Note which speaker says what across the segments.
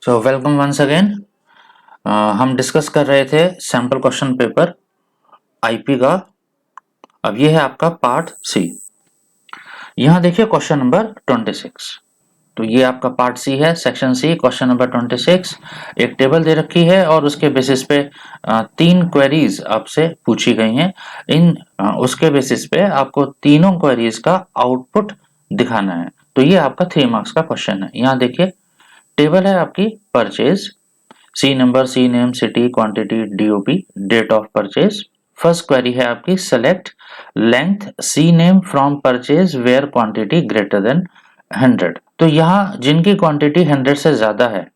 Speaker 1: सो welcome once again. हम discuss कर रहे थे सैम्पल क्वेश्चन पेपर आईपी का। अब ये है आपका पार्ट सी। यहाँ देखिए क्वेश्चन नंबर 26। तो ये आपका पार्ट सी है, सेक्शन सी, क्वेश्चन नंबर 26। एक टेबल दे रखी है और उसके बेसिस पे तीन क्वेरीज आपसे पूछी गई हैं। उसके बेसिस पे आपको तीनों क्वेरीज का आउटपुट दिखाना है। तो ये आपका 3 मार्क्स का क्वेश्चन है। यहाँ देखिए टेबल है आपकी purchase, C number, C name, city, quantity, DOP, date of purchase. First query है आपकी select length C name from purchase where quantity greater than 100। तो यहाँ जिनकी क्वांटिटी 100 से ज्यादा है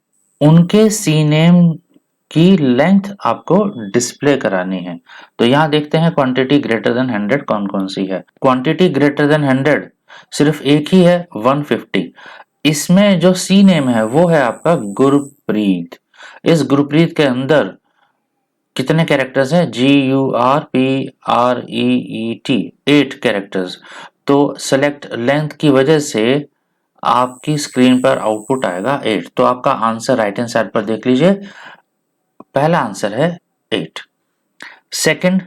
Speaker 1: उनके सी नेम की लेंथ आपको डिस्प्ले करानी है। तो यहाँ देखते हैं क्वांटिटी ग्रेटर देन 100 कौन कौन सी है। क्वांटिटी ग्रेटर देन 100 सिर्फ एक ही है, 150। इसमें जो सी नेम है वो है आपका गुरप्रीत। इस गुरप्रीत के अंदर कितने कैरेक्टर्स हैं? GURPREET, 8 characters. तो सेलेक्ट लेंथ की वजह से आपकी स्क्रीन पर आउटपुट आएगा 8। तो आपका आंसर राइट हैंड साइड पर देख लीजिए, पहला आंसर है 8। Second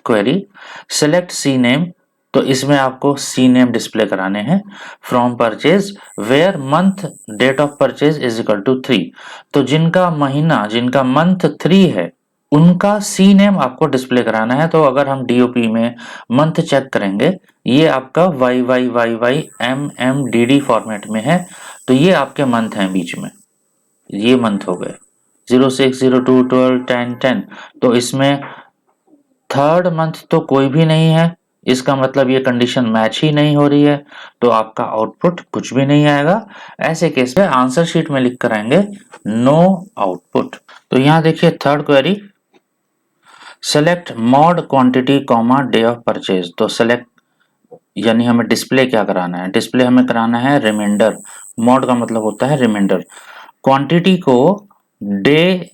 Speaker 1: query select C name, तो इसमें आपको सी नेम डिस्प्ले कराने हैं from purchase where month date of purchase is equal to 3। तो जिनका महीना, जिनका मंथ 3 है उनका सी नेम आपको डिस्प्ले कराना है। तो अगर हम डीओपी में मंथ चेक करेंगे, ये आपका YYYYMMDD फॉर्मेट में है। तो ये आपके मंथ हैं, बीच में ये मंथ हो गए 06, 02, 12, 10, 10। तो इसमें थर्ड मंथ तो कोई भी नहीं है, इसका मतलब ये कंडीशन मैच ही नहीं हो रही है। तो आपका आउटपुट कुछ भी नहीं आएगा। ऐसे केस में आंसर शीट में लिख कर आएंगे नो आउटपुट। तो यहाँ देखिए third query select mod quantity comma day of purchase. तो सेलेक्ट यानी हमें डिस्प्ले क्या कराना है? डिस्प्ले हमें कराना है रिमाइंडर। मॉड का मतलब होता है रिमाइंडर। क्वांटिटी को डे,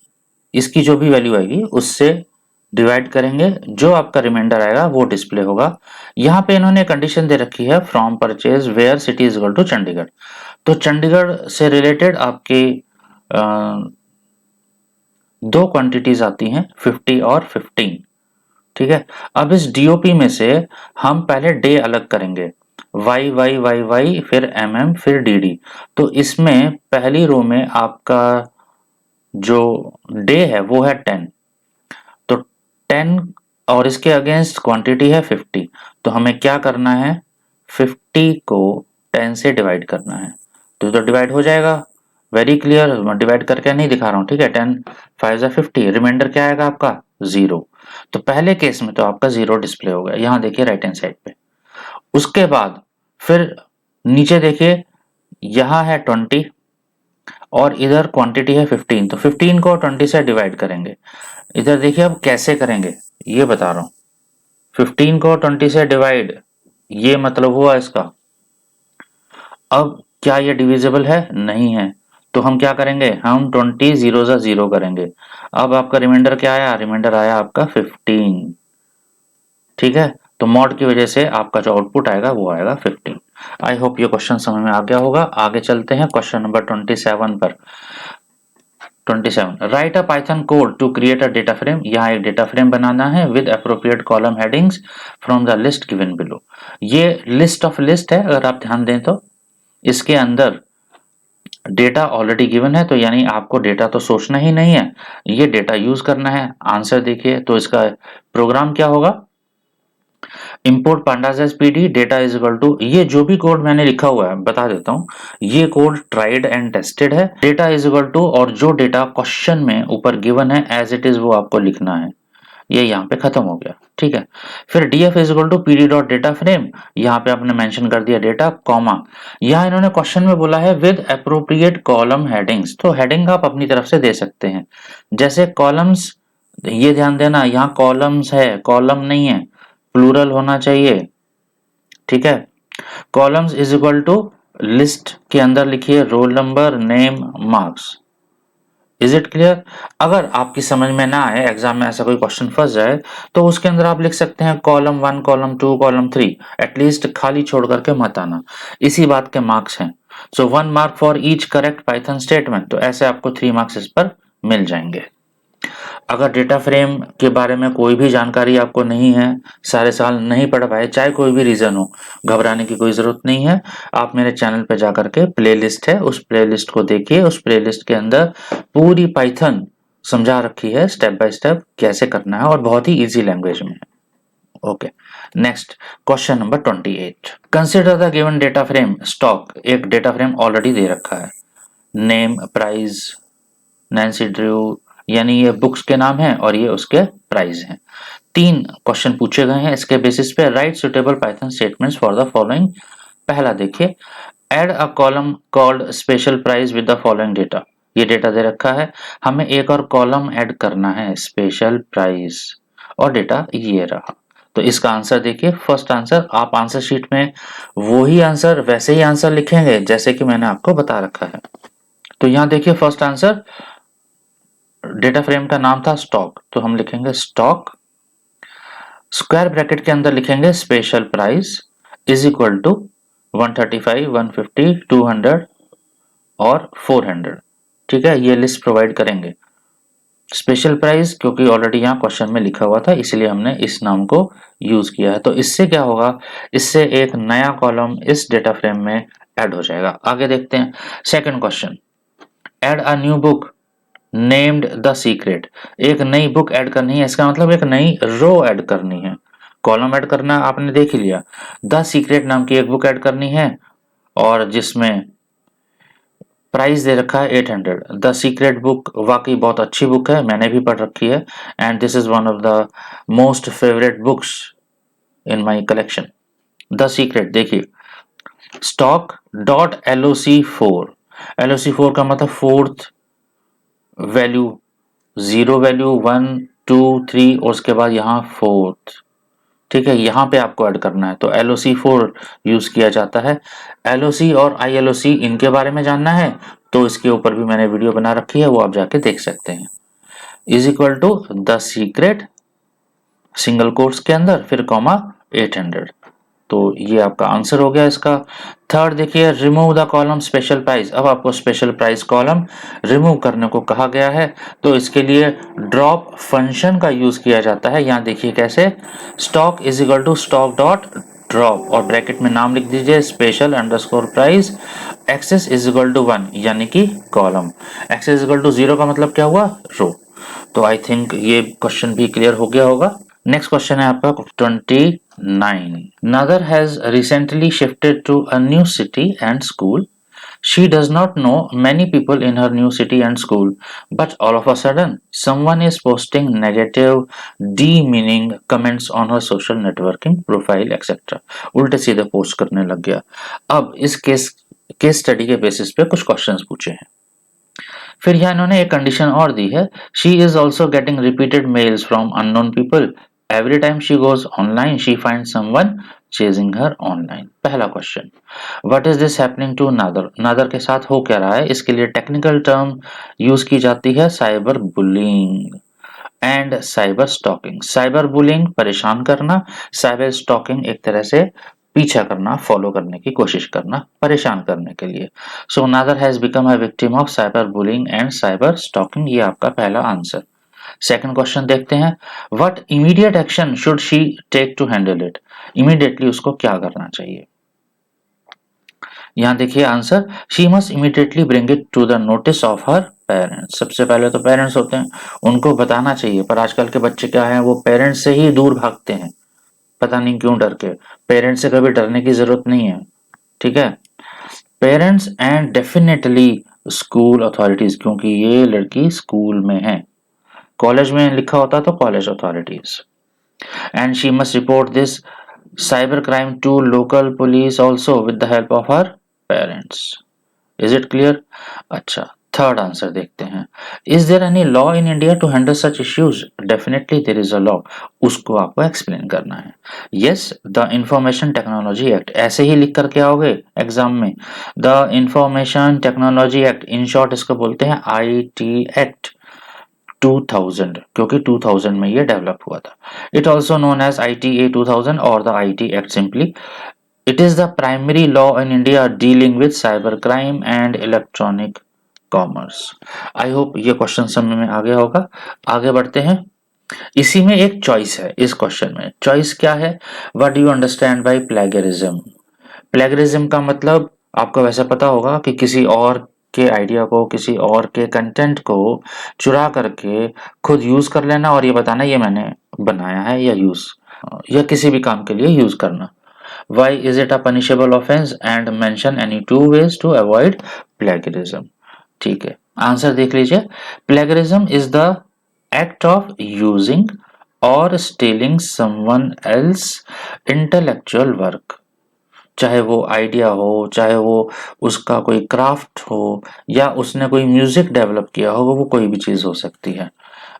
Speaker 1: इसकी जो भी वैल्यू आएगी उससे डिवाइड करेंगे, जो आपका रिमाइंडर आएगा वो डिस्प्ले होगा। यहाँ पे इन्होंने कंडीशन दे रखी है from purchase where city is equal to Chandigarh. तो चंडीगढ़ से रिलेटेड आपकी दो क्वांटिटीज आती हैं, 50 और 15। ठीक है। अब इस डीओपी में से हम पहले डे अलग करेंगे, YYYY फिर MM फिर DD। तो इसमें पहली रो में आपका जो डे है वो है 10। तो 10 और इसके अगेंस्ट क्वांटिटी है 50। तो हमें क्या करना है? 50 को 10 से डिवाइड करना है। तो डिवाइड हो जाएगा, वेरी क्लियर। मैं डिवाइड करके नहीं दिखा रहा हूँ, ठीक है। 10 5 जा 50, रिमाइंडर क्या आएगा आपका? 0। तो पहले केस में तो आपका 0 डिस्प्ले हो गया। यहाँ देखिए राइट हैंड साइड पे। उसके बाद फिर नीचे देखिए, यहाँ है 20 और इधर क्वांटिटी है 15। तो 15 को 20 से डिवाइड करेंगे। इधर देखिए अब कैसे करेंगे ये बता रहा हूं। 15 को 20 से डिवाइड, ये मतलब हुआ इसका। अब क्या ये डिविजिबल है? नहीं है। तो हम क्या करेंगे? हम 20 0 जा 0 करेंगे। अब आपका रिमाइंडर क्या आया? रिमाइंडर आया आपका 15। ठीक है। तो मॉड की वजह से आपका जो आउटपुट आएगा वो आएगा 15। आई होप ये क्वेश्चन समझ में आ गया होगा। आगे चलते हैं क्वेश्चन नंबर 27 पर। 27 write a Python code to create a data frame. यहाँ एक डेटा फ्रेम बनाना है with appropriate column headings from the list given below. ये लिस्ट ऑफ लिस्ट है, अगर आप ध्यान दें तो इसके अंदर डेटा ऑलरेडी गिवन है। तो यानी आपको डेटा तो सोचना ही नहीं है, ये डेटा यूज करना है। आंसर देखिए, तो इसका प्रोग्राम क्या होगा? Import pandas as pd data is equal to, ये जो भी कोड मैंने लिखा हुआ है बता देता हूँ, ये कोड ट्राइड एंड टेस्टेड है। डेटा इज इक्वल टू और जो डेटा क्वेश्चन में ऊपर गिवन है एज इट इज वो आपको लिखना है। ये यहाँ पे खत्म हो गया, ठीक है। फिर df is equal to pd dot data frame, यहाँ पे आपने मेंशन कर दिया डेटा कॉमा। यहाँ इन्होंने क्वेश्चन में बोला है विद अप्रोप्रिएट कॉलम हेडिंग्स। तो हेडिंग आप अपनी तरफ से दे सकते हैं, जैसे कॉलम्स। ये ध्यान देना, यहाँ कॉलम्स है, कॉलम नहीं है, प्लूरल होना चाहिए, ठीक है। Columns is equal to list के अंदर लिखिए roll number, name, marks. Is it clear? अगर आपकी समझ में ना आए, एग्जाम में ऐसा कोई क्वेश्चन फंस जाए, तो उसके अंदर आप लिख सकते हैं कॉलम 1, कॉलम 2, कॉलम 3। एटलीस्ट खाली छोड़ करके मत आना, इसी बात के मार्क्स हैं। सो 1 mark for each correct Python statement, तो ऐसे आपको 3 मार्क्स इस पर मिल जाएंगे। अगर डेटा फ्रेम के बारे में कोई भी जानकारी आपको नहीं है, सारे साल नहीं पढ़ पाए, चाहे कोई भी रीजन हो, घबराने की कोई जरूरत नहीं है। आप मेरे चैनल पे जाकर के प्लेलिस्ट है, उस प्लेलिस्ट को देखिए। उस प्लेलिस्ट के अंदर पूरी पाइथन समझा रखी है, स्टेप बाय स्टेप कैसे करना है, और बहुत ही इजी लैंग्वेज में है। Okay, next question number 28। Consider the given data frame stock. एक डेटा फ्रेम ऑलरेडी दे रखा है, नेम, प्राइस, नैन्सी ड्रू, यानी ये बुक्स के नाम है और ये उसके प्राइस हैं। 3 क्वेश्चन पूछे गए हैं इसके बेसिस पे। Write suitable Python statements for the following. पहला देखिए, add a column called special price with the following data. ये डेटा दे रखा है, हमें एक और कॉलम ऐड करना है, स्पेशल प्राइस, और डेटा ये रहा। तो इसका आंसर देखिए, फर्स्ट आंसर। आप आंसर शीट में वही आंसर, वैसे ही आंसर लिखेंगे जैसे कि मैंने आपको बता रखा है। तो यहाँ देखिए, फर्स्ट आंसर, डेटा फ्रेम का नाम था स्टॉक, तो हम लिखेंगे स्टॉक, स्क्वायर ब्रैकेट के अंदर लिखेंगे special price is equal to 135, 150, 200 और 400। ठीक है, ये लिस्ट प्रोवाइड करेंगे। स्पेशल प्राइस क्योंकि ऑलरेडी यहाँ क्वेश्चन में लिखा हुआ था, इसलिए हमने इस नाम को यूज किया है। तो इससे क्या होगा, इससे एक नया कॉलम इस डेटा फ्रेम में ऐड हो जाएगा। आगे देखते हैं second question. Add a new book named the secret. एक नई बुक ऐड करनी है, इसका मतलब एक नई रो ऐड करनी है। कॉलम ऐड करना आपने देख ही लिया, द सीक्रेट नाम की एक बुक ऐड करनी है और जिसमें प्राइस दे रखा है 800। द सीक्रेट बुक वाकई बहुत अच्छी बुक है, मैंने भी पढ़ रखी है, and this is one of the most favourite books in my collection. The secret देखिए, स्टॉक डॉट LOC4। LOC4 का मतलब फोर्थ वैल्यू, 0 वैल्यू, 1, 2, 3 और उसके बाद यहाँ फोर्थ। ठीक है, यहाँ पे आपको ऐड करना है, तो LOC4 यूज किया जाता है। LOC और ILOC इनके बारे में जानना है तो इसके ऊपर भी मैंने वीडियो बना रखी है, वो आप जाके देख सकते हैं। Is equal to the secret single quotes के अंदर, फिर कॉमा 800। तो ये आपका आंसर हो गया इसका। थर्ड देखिए, remove the column special price. अब आपको स्पेशल प्राइस कॉलम रिमूव करने को कहा गया है, तो इसके लिए ड्रॉप फंक्शन का यूज किया जाता है। यहाँ देखिए कैसे, stock is equal to stock dot drop और ब्रैकेट में नाम लिख दीजिए special underscore price, axis is equal to 1 यानी कि column, axis is equal to 0 का मतलब क्या हुआ, रो। तो आई थिंक ये क्वेश्चन भी क्लियर हो गया होगा। नेक्स्ट क्वेश्चन है आपका 29। Nader has recently shifted to a new city and school. She does not know many people in her new city and school, but all of a sudden, someone is posting negative, demeaning comments on her social networking profile, etc. उल्टे सीधे post करने लग गया। अब इस case study के basis पे कुछ क्वेश्चंस पूछे हैं। फिर यहाँ इन्होंने एक कंडीशन और दी है, she is also getting repeated mails from unknown people, every time she goes online she find someone chasing her online. पहला question, what is this happening to Nadar. Nadar के साथ हो क्या रहा है, इसके लिए टेक्निकल टर्म यूज की जाती है cyber bullying and cyber stocking. Cyber bullying परेशान करना, साइबर स्टॉकिंग एक तरह से पीछा करना, फॉलो करने की कोशिश करना, परेशान करने के लिए। So Nadar has become a victim of cyber bullying and cyber stalking, ये आपका पहला आंसर। सेकंड क्वेश्चन देखते हैं, what immediate action should she take to handle it. Immediately उसको क्या करना चाहिए। यहाँ देखिए answer, she must immediately bring it to the notice of her parents. सबसे पहले तो पेरेंट्स होते हैं, उनको बताना चाहिए, पर आजकल के बच्चे क्या हैं, वो पेरेंट्स से ही दूर भागते हैं, पता नहीं क्यों डर के। पेरेंट्स से कभी डरने की जरूरत नहीं है, ठीक है। Parents and definitely school authorities, क्योंकि ये लड़की स्कूल में है, कॉलेज में लिखा होता तो college authorities. And she must report this cyber crime to local police also with the help of her parents. Is it clear. अच्छा, थर्ड आंसर देखते हैं, is there any law in India to handle such issues. Definitely there is a law, उसको आपको explain करना है। Yes, the information technology act, ऐसे ही लिख करके आओगे एग्जाम में, the information technology act, in short इसको बोलते हैं IT एक्ट 2000, क्योंकि 2000 में ये डेवलप हुआ था। It also known as ITA 2000 और द IT एक्ट सिंपली। It is the primary law in India dealing with cyber crime and electronic commerce. I hope ये क्वेश्चन समझ में आ गया होगा। आगे बढ़ते हैं। इसी में एक चॉइस है, इस क्वेश्चन में चॉइस क्या है, what do you understand by plagiarism. Plagiarism का मतलब आपको वैसे पता होगा कि किसी और के आइडिया को, किसी और के कंटेंट को चुरा करके खुद यूज कर लेना और ये बताना ये मैंने बनाया है, या किसी भी काम के लिए यूज करना। Why is it a punishable offense and mention any two ways to avoid plagiarism। ठीक है, आंसर देख लीजिए। Plagiarism is the act of using or stealing someone else intellectual work। चाहे वो आइडिया हो, चाहे वो उसका कोई क्राफ्ट हो, या उसने कोई म्यूजिक डेवलप किया हो, वो कोई भी चीज हो सकती है,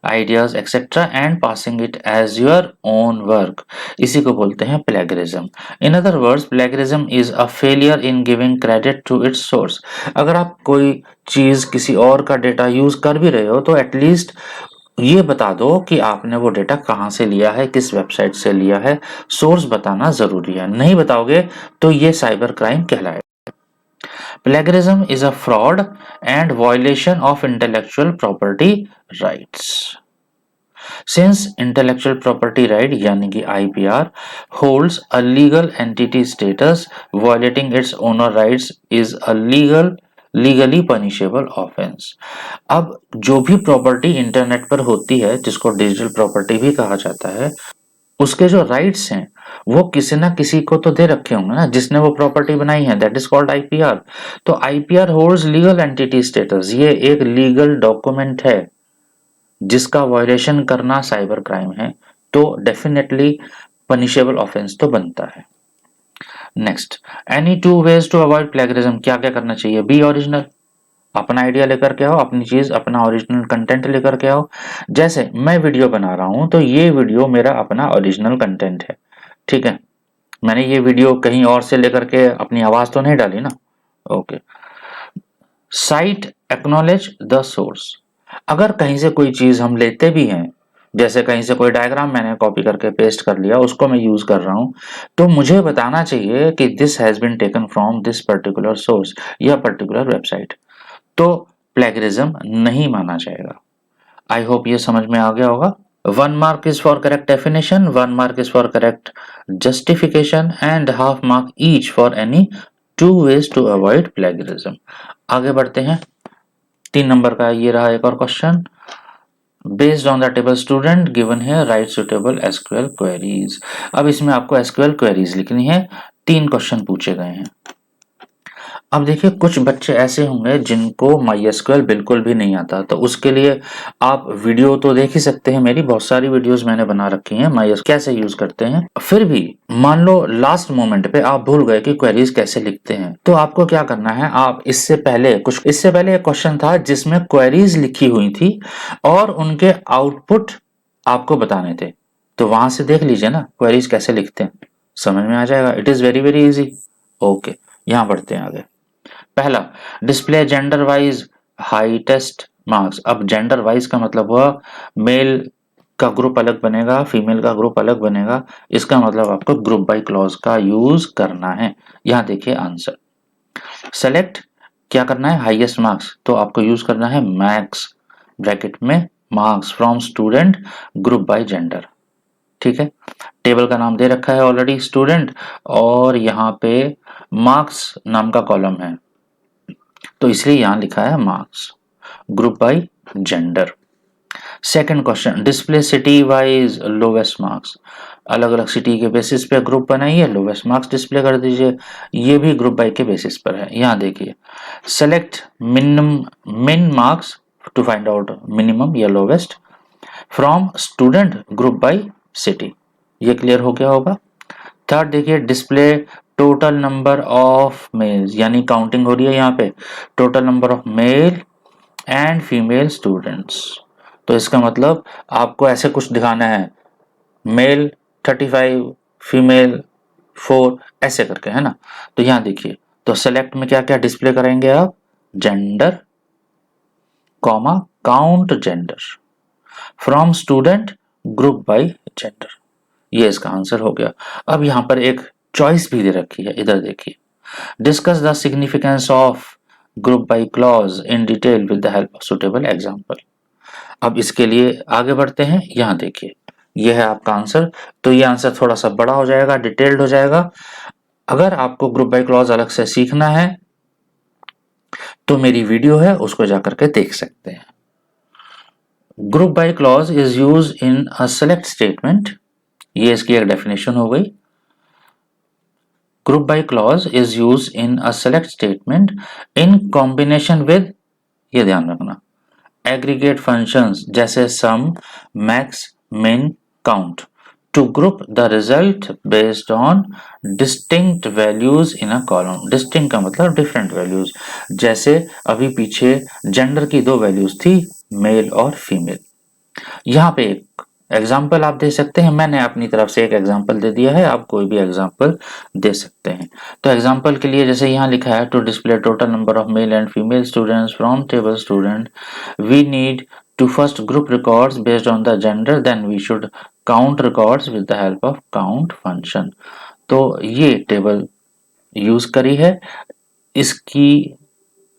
Speaker 1: ideas etcetera, and passing it as your own work, इसी को बोलते हैं plagiarism. In other words plagiarism is a failure in giving credit to its source. अगर आप कोई चीज किसी और का डेटा यूज कर भी रहे हो तो एटलीस्ट ये बता दो कि आपने वो डेटा कहाँ से लिया है, किस वेबसाइट से लिया है, सोर्स बताना जरूरी है। नहीं बताओगे तो ये साइबर क्राइम कहलाएगा। Plagiarism is a fraud and violation of intellectual property rights. Since intellectual property right यानी कि IPR holds a legal entity status, violating its owner rights is a legally punishable offence. अब जो भी property internet पर होती है, जिसको digital property भी कहा जाता है, उसके जो राइट्स हैं वो किसी ना किसी को तो दे रखे होंगे ना, जिसने वो प्रॉपर्टी बनाई है, दैट इज कॉल्ड आईपीआर। तो IPR holds legal entity status, ये एक लीगल डॉक्यूमेंट है जिसका वायलेशन करना साइबर क्राइम है, तो डेफिनेटली पनिशेबल ऑफेंस तो बनता है। Next, any two ways to avoid plagiarism, क्या क्या करना चाहिए। बी ओरिजिनल, अपना आइडिया लेकर के आओ, अपनी चीज, अपना ओरिजिनल कंटेंट लेकर के आओ। जैसे मैं वीडियो बना रहा हूं तो ये वीडियो मेरा अपना ओरिजिनल कंटेंट है, ठीक है, मैंने ये वीडियो कहीं और से लेकर के अपनी आवाज तो नहीं डाली ना। Okay. Site acknowledge the source, अगर कहीं से कोई चीज हम लेते भी हैं, जैसे कहीं से कोई डायग्राम मैंने कॉपी करके पेस्ट कर लिया, उसको मैं यूज कर रहा हूं, तो मुझे बताना चाहिए कि this has been taken from this particular source या पर्टिकुलर वेबसाइट, तो प्लेगरिज्म नहीं माना जाएगा। आई होप ये समझ में आ गया होगा। 1 mark is for correct definition, 1 mark is for correct justification, and half mark each for any two ways to avoid plagiarism। आगे बढ़ते हैं। 3 नंबर का ये रहा एक और question. Based on the table student given है राइट सुटेबल एसक्यूएल क्वेरीज। अब इसमें आपको एसक्यूएल क्वेरीज लिखनी है। 3 क्वेश्चन पूछे गए हैं। अब देखिए, कुछ बच्चे ऐसे होंगे जिनको MySQL बिल्कुल भी नहीं आता, तो उसके लिए आप वीडियो तो देख ही सकते हैं, मेरी बहुत सारी वीडियोस मैंने बना रखी हैं MySQL कैसे यूज करते हैं। फिर भी मान लो लास्ट मोमेंट पे आप भूल गए कि क्वेरीज कैसे लिखते हैं, तो आपको क्या करना है, आप इससे पहले एक क्वेश्चन था जिसमें क्वेरीज लिखी हुई थी और उनके आउटपुट आपको बताने थे, तो वहां से देख लीजिए ना क्वेरीज कैसे लिखते हैं, समझ में आ जाएगा। It is very very easy. Okay, यहाँ बढ़ते हैं आगे। पहला, डिस्प्ले जेंडर वाइज हाईटेस्ट मार्क्स। अब जेंडर वाइज का मतलब हुआ मेल का ग्रुप अलग बनेगा, फीमेल का ग्रुप अलग बनेगा, इसका मतलब आपको ग्रुप बाय क्लॉज का यूज करना है। यहां देखिए आंसर। सेलेक्ट, क्या करना है, हाईएस्ट मार्क्स, तो आपको यूज करना है मैक्स ब्रैकेट में marks from student group bye gender, ठीक है। टेबल का नाम दे रखा है ऑलरेडी स्टूडेंट, और यहाँ पे मार्क्स नाम का कॉलम है, तो इसलिए यहां लिखा है marks group by gender. Second question, display city wise lowest marks. अलग अलग सिटी के बेसिस पे ग्रुप बनाइए, लोवेस्ट मार्क्स डिस्प्ले कर दीजिए, ये भी ग्रुप बाय के बेसिस पर है। यहां देखिए, select min marks to find out minimum या lowest from student group by city, ये क्लियर हो गया होगा। थर्ड देखिए, display total number of males, यानी काउंटिंग हो रही है यहाँ पे, total number of male and female students, तो इसका मतलब आपको ऐसे कुछ दिखाना है, मेल 35, फीमेल 4, ऐसे करके, है ना। तो यहाँ देखिए, तो सेलेक्ट में क्या क्या डिस्प्ले करेंगे आप, gender comma count gender from student group bye gender, ये इसका आंसर हो गया। अब यहाँ पर एक चॉइस भी दे रखी है, इधर देखिए। Discuss the significance of group by clause in detail with the help of suitable example. अब इसके लिए आगे बढ़ते हैं, यहाँ देखिए यह है आपका आंसर। तो ये आंसर थोड़ा सा बड़ा हो जाएगा, डिटेल्ड हो जाएगा। अगर आपको ग्रुप बाय क्लॉज अलग से सीखना है तो मेरी वीडियो है, उसको जाकर के देख सकते हैं। Group by clause is use in a select statement, ये इसकी एक डेफिनेशन हो गई। Group by clause is use in a select statement in combination with, ये ध्यान रखना, एग्रीगेट फंक्शंस जैसे sum, max, min, count to group the result based on distinct values in a column. Distinct का मतलब different values, जैसे अभी पीछे gender की दो वैल्यूज थी, मेल और फीमेल। यहाँ पे एक एग्जाम्पल आप दे सकते हैं, मैंने अपनी तरफ से एक एग्जाम्पल दे दिया है, आप कोई भी एग्जाम्पल दे सकते हैं। तो एग्जाम्पल के लिए जैसे यहाँ लिखा है, to display total number of male and female students from table student we need to first group records based on the gender, then we should count records with the help of count function. तो ये table use करी है,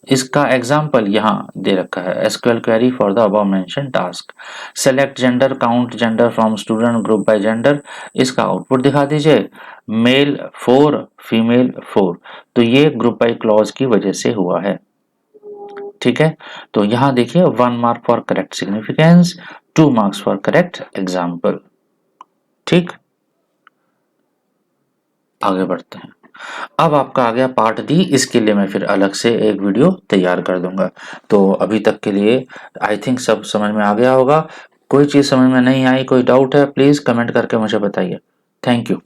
Speaker 1: इसका example यहाँ दे रखा है, SQL query for the above mention task, select gender, count gender from student group bye gender. इसका output दिखा दीजिए, मेल 4 फीमेल 4। तो ये ग्रुप बाय क्लॉज की वजह से हुआ है, ठीक है। तो यहाँ देखिए 1 mark for correct significance, 2 marks for correct example. ठीक, आगे बढ़ते हैं। अब आपका आ गया पार्ट डी, इसके लिए मैं फिर अलग से एक वीडियो तैयार कर दूंगा। तो अभी तक के लिए आई थिंक सब समझ में आ गया होगा। कोई चीज़ समझ में नहीं आई, कोई डाउट है, प्लीज़ कमेंट करके मुझे बताइए। Thank you.